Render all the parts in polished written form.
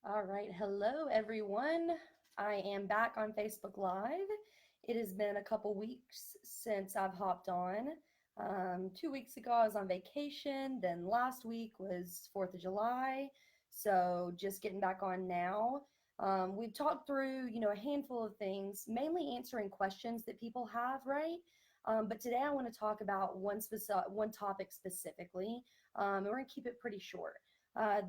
All right. Hello, everyone. I am back on Facebook Live. It has been a couple weeks since I've hopped on. 2 weeks ago, I was on vacation. Then last week was 4th of July. So just getting back on now. We've talked through, a handful of things, mainly answering questions that people have, right? But today I want to talk about one topic specifically, and we're going to keep it pretty short.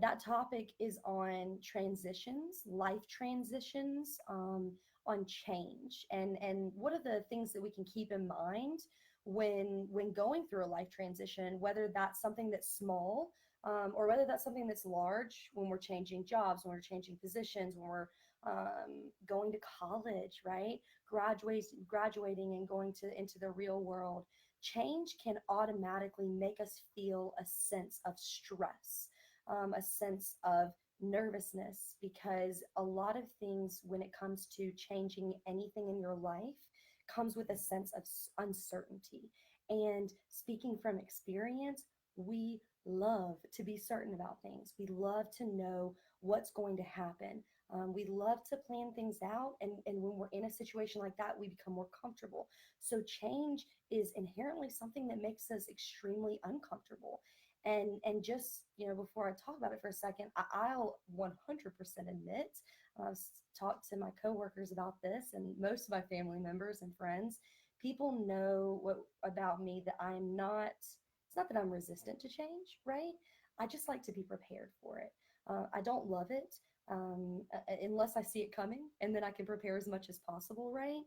That topic is on transitions, life transitions, on change, and what are the things that we can keep in mind when going through a life transition, whether that's something that's small, or whether that's something that's large, when we're changing jobs, when we're changing positions, when we're going to college, right? Graduating and going into the real world. Change can automatically make us feel a sense of stress, a sense of nervousness, because a lot of things when it comes to changing anything in your life comes with a sense of uncertainty. And speaking from experience, we love to be certain about things. We love to know what's going to happen. We love to plan things out. And when we're in a situation like that, we become more comfortable. So change is inherently something that makes us extremely uncomfortable. And just, before I talk about it for a second, I'll 100% admit, I've talked to my coworkers about this and most of my family members and friends. People know what about me, that I'm not, it's not that I'm resistant to change, right? I just like to be prepared for it. I don't love it, unless I see it coming, and then I can prepare as much as possible, right?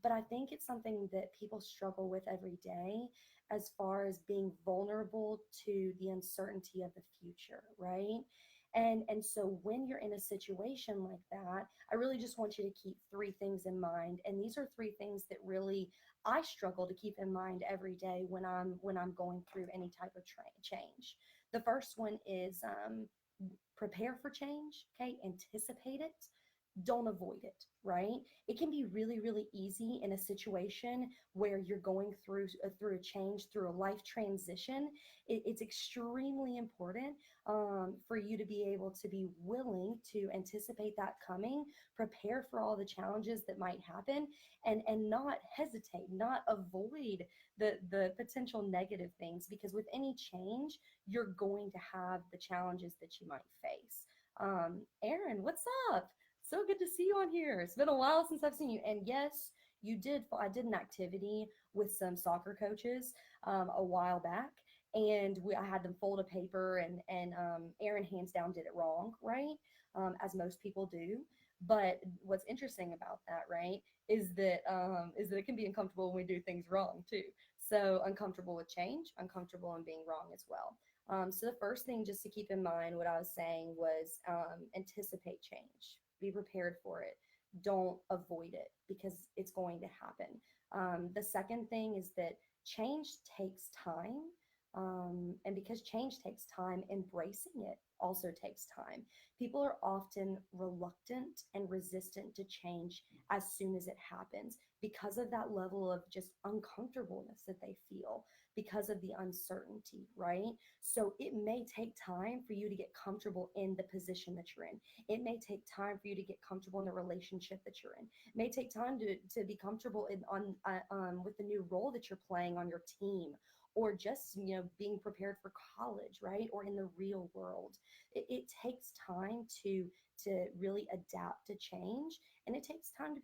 But I think it's something that people struggle with every day, as far as being vulnerable to the uncertainty of the future, right? And so when you're in a situation like that, I really just want you to keep three things in mind. And these are three things that really I struggle to keep in mind every day when I'm going through any type of change. The first one is prepare for change, okay? Anticipate it. Don't avoid it, right? It can be really, really easy in a situation where you're going through a change, through a life transition. It's extremely important, for you to be able to be willing to anticipate that coming, prepare for all the challenges that might happen, and not hesitate, not avoid the potential negative things, because with any change, you're going to have the challenges that you might face. Aaron, what's up? So good to see you on here. It's been a while since I've seen you. And yes, you did. I did an activity with some soccer coaches, a while back, and I had them fold a paper, and Aaron hands down did it wrong, right? As most people do. But what's interesting about that, right, is that it can be uncomfortable when we do things wrong too. So uncomfortable with change, uncomfortable in being wrong as well. So the first thing just to keep in mind, what I was saying was, anticipate change, be prepared for it. Don't avoid it, because it's going to happen. The second thing is that change takes time. And because change takes time, embracing it also takes time. People are often reluctant and resistant to change as soon as it happens, because of that level of just uncomfortableness that they feel, because of the uncertainty, right? So it may take time for you to get comfortable in the position that you're in. It may take time for you to get comfortable in the relationship that you're in. It may take time to be comfortable with the new role that you're playing on your team, or just, being prepared for college, right? Or in the real world. It takes time to really adapt to change, and it takes time to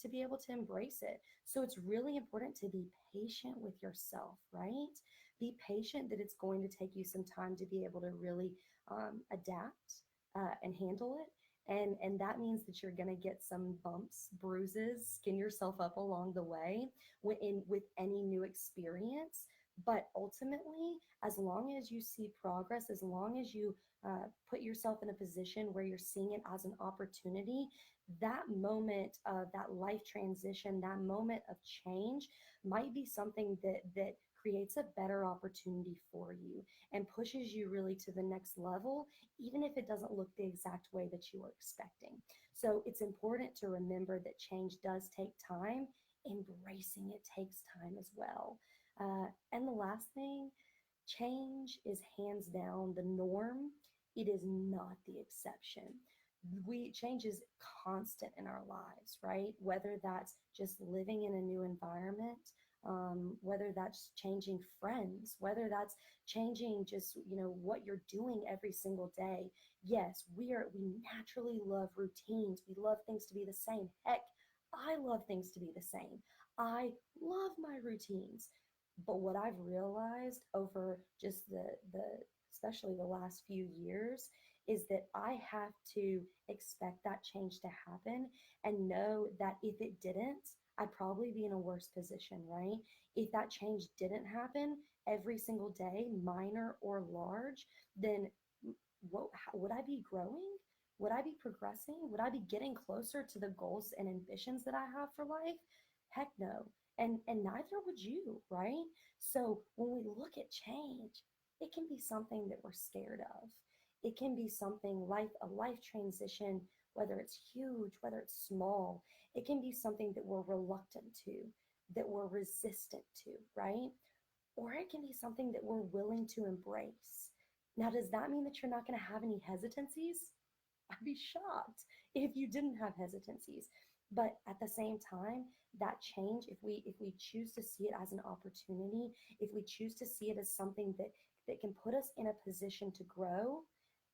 be able to embrace it. So it's really important to be patient with yourself, right? Be patient, that it's going to take you some time to be able to really adapt, and handle it. And that means that you're going to get some bumps, bruises, skin yourself up along the way with any new experience. But ultimately, as long as you see progress, as long as you put yourself in a position where you're seeing it as an opportunity, that moment of that life transition, that moment of change might be something that creates a better opportunity for you and pushes you really to the next level, even if it doesn't look the exact way that you were expecting. So it's important to remember that change does take time. Embracing it takes time as well. And the last thing, change is hands down the norm. It is not the exception. we change is constant in our lives, right? Whether that's just living in a new environment, whether that's changing friends, whether that's changing just what you're doing every single day. Yes, we naturally love routines. We love things to be the same. Heck, I love things to be the same. I love my routines. But what I've realized over just the especially the last few years is that I have to expect that change to happen and know that if it didn't, I'd probably be in a worse position, right? If that change didn't happen every single day, minor or large, then would I be growing? Would I be progressing? Would I be getting closer to the goals and ambitions that I have for life? Heck no. And neither would you, right? So when we look at change, it can be something that we're scared of. It can be something like a life transition, whether it's huge, whether it's small. It can be something that we're reluctant to, that we're resistant to, right? Or it can be something that we're willing to embrace. Now, does that mean that you're not going to have any hesitancies? I'd be shocked if you didn't have hesitancies. But at the same time, that change, if we choose to see it as an opportunity, if we choose to see it as something that can put us in a position to grow,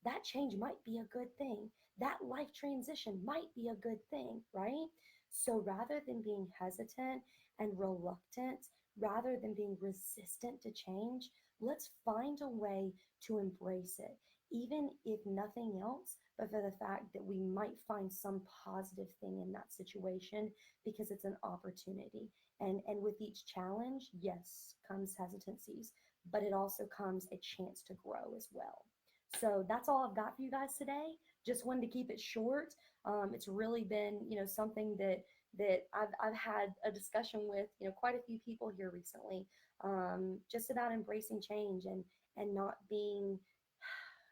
that change might be a good thing. That life transition might be a good thing, right? So rather than being hesitant and reluctant, rather than being resistant to change, let's find a way to embrace it, even if nothing else, but for the fact that we might find some positive thing in that situation because it's an opportunity. And with each challenge, yes, comes hesitancies, but it also comes a chance to grow as well. So that's all I've got for you guys today. Just wanted to keep it short. It's really been, something that I've had a discussion with, quite a few people here recently, just about embracing change and not being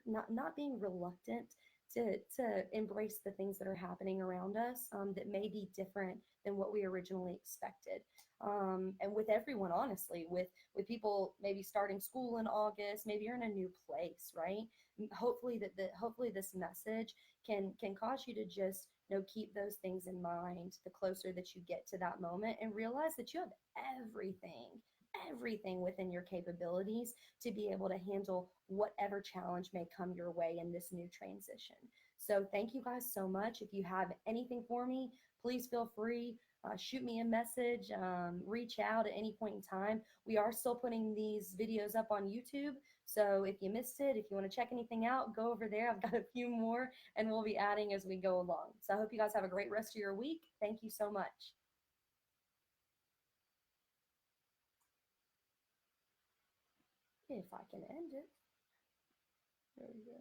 reluctant to embrace the things that are happening around us, that may be different than what we originally expected. And with everyone, honestly, with people maybe starting school in August, maybe you're in a new place, right? Hopefully this message can cause you to just keep those things in mind the closer that you get to that moment, and realize that you have everything within your capabilities to be able to handle whatever challenge may come your way in this new transition. So thank you guys so much. If you have anything for me, please feel free. Shoot me a message, reach out at any point in time. We are still putting these videos up on YouTube. So if you missed it, if you want to check anything out, go over there. I've got a few more and we'll be adding as we go along. So I hope you guys have a great rest of your week. Thank you so much. If I can end it. There we go.